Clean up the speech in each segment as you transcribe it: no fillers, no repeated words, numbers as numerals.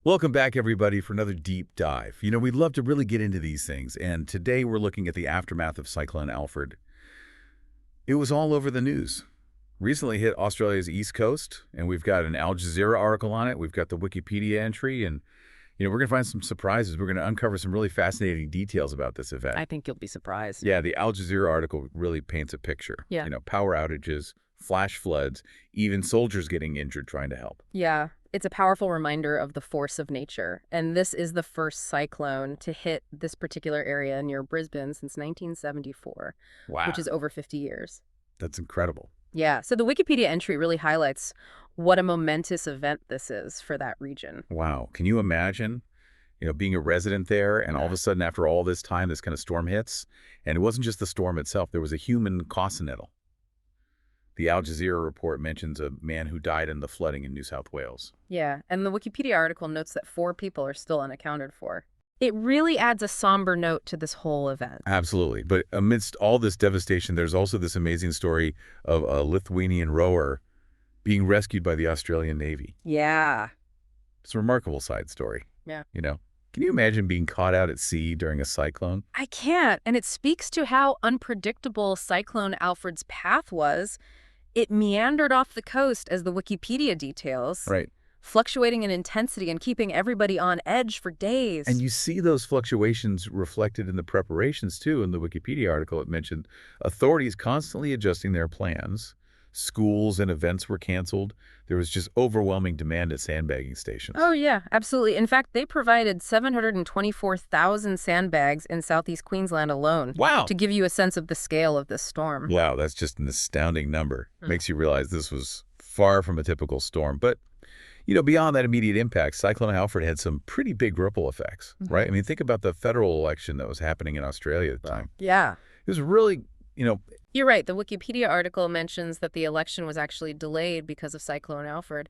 Welcome back, everybody, for another deep dive. We'd love to really get into these things, and today we're looking at the aftermath of Cyclone Alfred. It was all over the news. Recently hit Australia's east coast, and we've got an Al Jazeera article on it. We've got the Wikipedia entry, and we're going to find some surprises. We're going to uncover some really fascinating details about this event. I think you'll be surprised. Yeah, the Al Jazeera article really paints a picture. Yeah. Power outages, flash floods, even soldiers getting injured trying to help. Yeah, it's a powerful reminder of the force of nature. And this is the first cyclone to hit this particular area near Brisbane since 1974, Wow. which is over 50 years. That's incredible. Yeah, so the Wikipedia entry really highlights what a momentous event this is for that region. Wow. Can you imagine, being a resident there and all of a sudden after all this time, this kind of storm hits? And it wasn't just the storm itself. There was a human causanettle. The Al Jazeera report mentions a man who died in the flooding in New South Wales. Yeah, and the Wikipedia article notes that 4 people are still unaccounted for. It really adds a somber note to this whole event. Absolutely. But amidst all this devastation, there's also this amazing story of a Lithuanian rower being rescued by the Australian Navy. Yeah. It's a remarkable side story. Yeah. Can you imagine being caught out at sea during a cyclone? I can't, and it speaks to how unpredictable Cyclone Alfred's path was. It meandered off the coast, as the Wikipedia details, Right. fluctuating in intensity and keeping everybody on edge for days. And you see those fluctuations reflected in the preparations, too. In the Wikipedia article, it mentioned authorities constantly adjusting their plans. Schools and events were canceled. There was just overwhelming demand at sandbagging stations. Oh, yeah, absolutely. In fact, they provided 724,000 sandbags in southeast Queensland alone. Wow. To give you a sense of the scale of this storm. Wow, that's just an astounding number. Makes you realize this was far from a typical storm. But, beyond that immediate impact, Cyclone Alfred had some pretty big ripple effects, right? I mean, think about the federal election that was happening in Australia at the time. Yeah. It was really, You're right. The Wikipedia article mentions that the election was actually delayed because of Cyclone Alfred.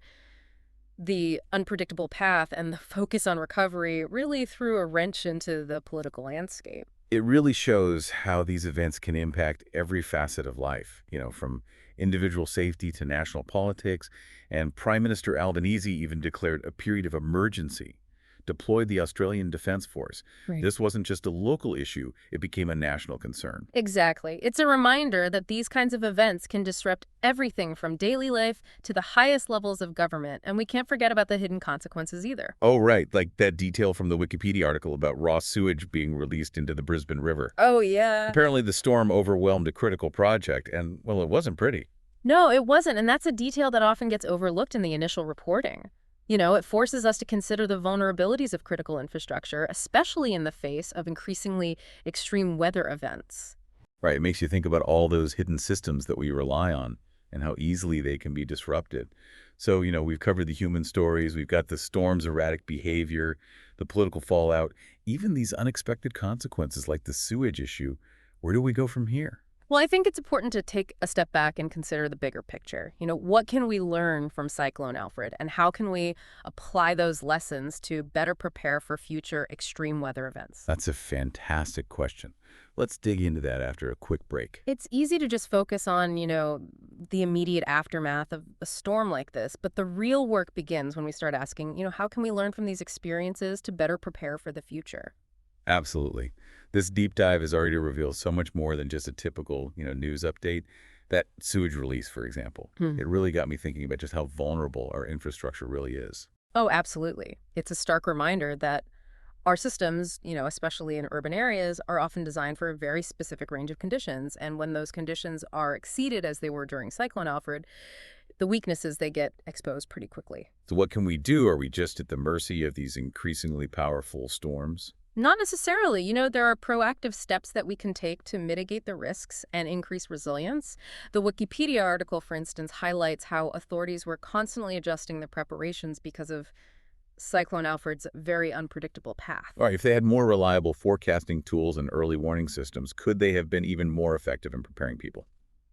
The unpredictable path and the focus on recovery really threw a wrench into the political landscape. it really shows how these events can impact every facet of life, from individual safety to national politics. And Prime Minister Albanese even declared a period of emergency, deployed the Australian Defence Force. Right. This wasn't just a local issue, it became a national concern. Exactly. It's a reminder that these kinds of events can disrupt everything from daily life to the highest levels of government, and we can't forget about the hidden consequences either. Oh, right, like that detail from the Wikipedia article about raw sewage being released into the Brisbane River. Oh, yeah. Apparently the storm overwhelmed a critical project, and, well, it wasn't pretty. No, it wasn't, and that's a detail that often gets overlooked in the initial reporting. It forces us to consider the vulnerabilities of critical infrastructure, especially in the face of increasingly extreme weather events. Right, it makes you think about all those hidden systems that we rely on and how easily they can be disrupted. So, we've covered the human stories, we've got the storm's erratic behavior, the political fallout, even these unexpected consequences like the sewage issue. Where do we go from here? Well, I think it's important to take a step back and consider the bigger picture. What can we learn from Cyclone Alfred, and how can we apply those lessons to better prepare for future extreme weather events? That's a fantastic question. Let's dig into that after a quick break. It's easy to just focus on, the immediate aftermath of a storm like this, but the real work begins when we start asking, how can we learn from these experiences to better prepare for the future? Absolutely. This deep dive has already revealed so much more than just a typical, news update. That sewage release, for example, it really got me thinking about just how vulnerable our infrastructure really is. Oh, absolutely. It's a stark reminder that our systems, especially in urban areas, are often designed for a very specific range of conditions. And when those conditions are exceeded, as they were during Cyclone Alfred, the weaknesses, they get exposed pretty quickly. So what can we do? Are we just at the mercy of these increasingly powerful storms? Not necessarily. There are proactive steps that we can take to mitigate the risks and increase resilience. The Wikipedia article, for instance, highlights how authorities were constantly adjusting their preparations because of Cyclone Alfred's very unpredictable path. All right, if they had more reliable forecasting tools and early warning systems, could they have been even more effective in preparing people?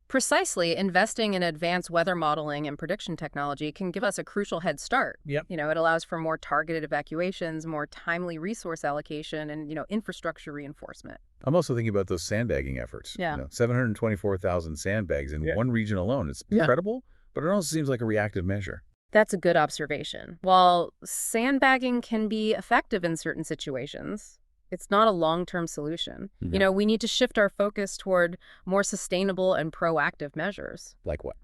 Precisely, investing in advanced weather modeling and prediction technology can give us a crucial head start. Yep. It allows for more targeted evacuations, more timely resource allocation, and, infrastructure reinforcement. I'm also thinking about those sandbagging efforts. Yeah. 724,000 sandbags in one region alone. It's Yeah. incredible, but it also seems like a reactive measure. That's a good observation. While sandbagging can be effective in certain situations, it's not a long-term solution. Yeah. We need to shift our focus toward more sustainable and proactive measures. Like what?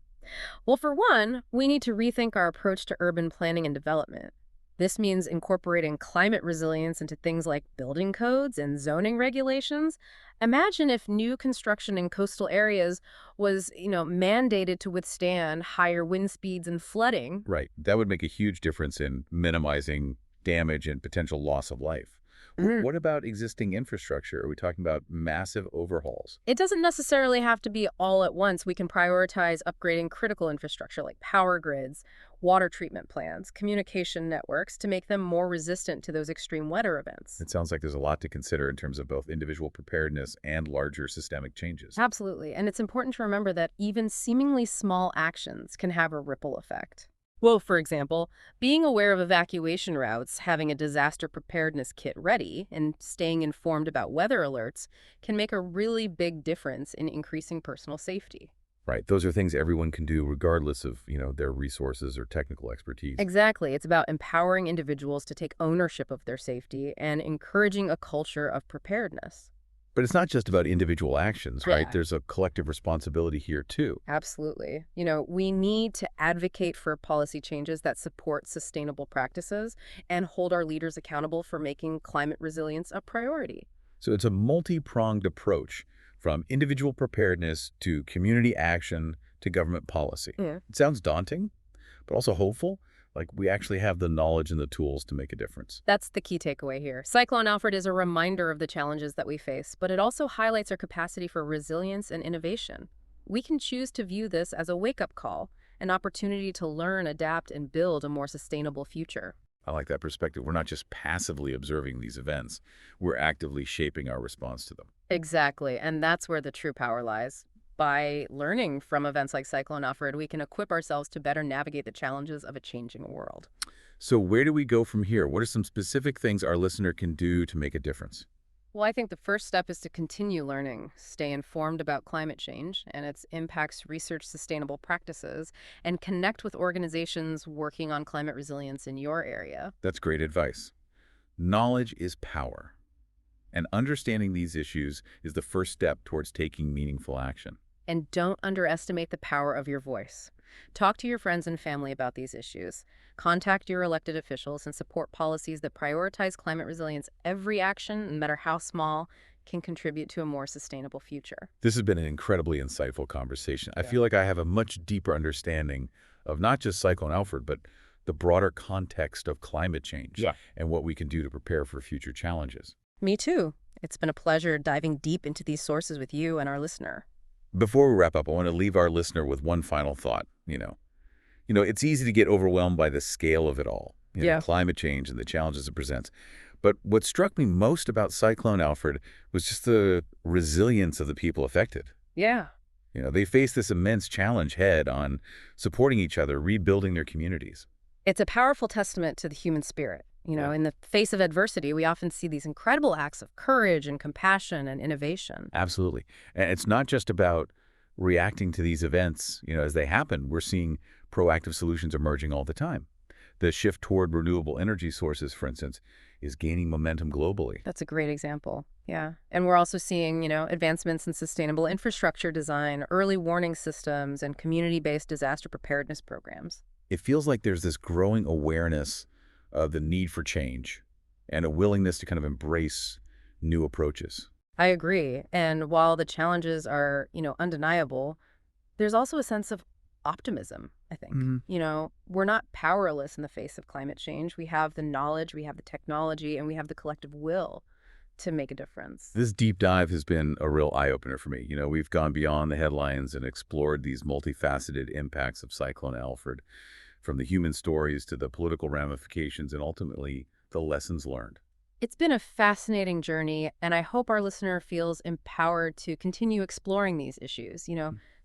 Well, for one, we need to rethink our approach to urban planning and development. This means incorporating climate resilience into things like building codes and zoning regulations. Imagine if new construction in coastal areas was, mandated to withstand higher wind speeds and flooding. Right. That would make a huge difference in minimizing damage and potential loss of life. What about existing infrastructure? Are we talking about massive overhauls? It doesn't necessarily have to be all at once. We can prioritize upgrading critical infrastructure like power grids, water treatment plants, communication networks to make them more resistant to those extreme weather events. It sounds like there's a lot to consider in terms of both individual preparedness and larger systemic changes. Absolutely. And it's important to remember that even seemingly small actions can have a ripple effect. Well, for example, being aware of evacuation routes, having a disaster preparedness kit ready, and staying informed about weather alerts can make a really big difference in increasing personal safety. Right. Those are things everyone can do regardless of, their resources or technical expertise. Exactly. It's about empowering individuals to take ownership of their safety and encouraging a culture of preparedness. But it's not just about individual actions, right? Yeah. There's a collective responsibility here, too. Absolutely. We need to advocate for policy changes that support sustainable practices and hold our leaders accountable for making climate resilience a priority. So it's a multi-pronged approach from individual preparedness to community action to government policy. Yeah. It sounds daunting, but also hopeful. Like we actually have the knowledge and the tools to make a difference. That's the key takeaway here. Cyclone Alfred is a reminder of the challenges that we face, but it also highlights our capacity for resilience and innovation. We can choose to view this as a wake-up call, an opportunity to learn, adapt, and build a more sustainable future. I like that perspective. We're not just passively observing these events. We're actively shaping our response to them. Exactly, and that's where the true power lies. By learning from events like Cyclone Alfred, we can equip ourselves to better navigate the challenges of a changing world. So where do we go from here? What are some specific things our listener can do to make a difference? Well, I think the first step is to continue learning, stay informed about climate change and its impacts, research sustainable practices, and connect with organizations working on climate resilience in your area. That's great advice. Knowledge is power. And understanding these issues is the first step towards taking meaningful action. And don't underestimate the power of your voice. Talk to your friends and family about these issues. Contact your elected officials and support policies that prioritize climate resilience. Every action, no matter how small, can contribute to a more sustainable future. This has been an incredibly insightful conversation. I feel like I have a much deeper understanding of not just Cyclone Alfred, but the broader context of climate change and what we can do to prepare for future challenges. Me too. It's been a pleasure diving deep into these sources with you and our listener. Before we wrap up, I want to leave our listener with one final thought. It's easy to get overwhelmed by the scale of it all, climate change and the challenges it presents. But what struck me most about Cyclone Alfred was just the resilience of the people affected. Yeah. They face this immense challenge head on, supporting each other, rebuilding their communities. It's a powerful testament to the human spirit. In the face of adversity, we often see these incredible acts of courage and compassion and innovation. Absolutely. And it's not just about reacting to these events, as they happen. We're seeing proactive solutions emerging all the time. The shift toward renewable energy sources, for instance, is gaining momentum globally. That's a great example. Yeah. And we're also seeing, advancements in sustainable infrastructure design, early warning systems, and community-based disaster preparedness programs. It feels like there's this growing awareness of the need for change and a willingness to kind of embrace new approaches. I agree. And while the challenges are, undeniable, there's also a sense of optimism, I think. We're not powerless in the face of climate change. We have the knowledge, we have the technology, and we have the collective will to make a difference. This deep dive has been a real eye-opener for me. We've gone beyond the headlines and explored these multifaceted impacts of Cyclone Alfred, from the human stories to the political ramifications and ultimately the lessons learned. It's been a fascinating journey, and I hope our listener feels empowered to continue exploring these issues.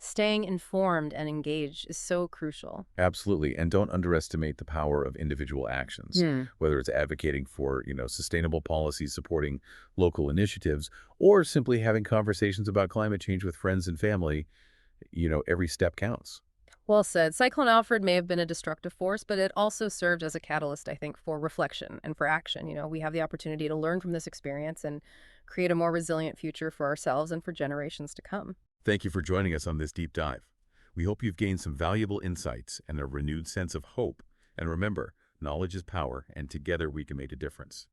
Staying informed and engaged is so crucial. Absolutely. And don't underestimate the power of individual actions, whether it's advocating for, sustainable policies, supporting local initiatives, or simply having conversations about climate change with friends and family. Every step counts. Well said. Cyclone Alfred may have been a destructive force, but it also served as a catalyst, I think, for reflection and for action. We have the opportunity to learn from this experience and create a more resilient future for ourselves and for generations to come. Thank you for joining us on this deep dive. We hope you've gained some valuable insights and a renewed sense of hope. And remember, knowledge is power, and together we can make a difference.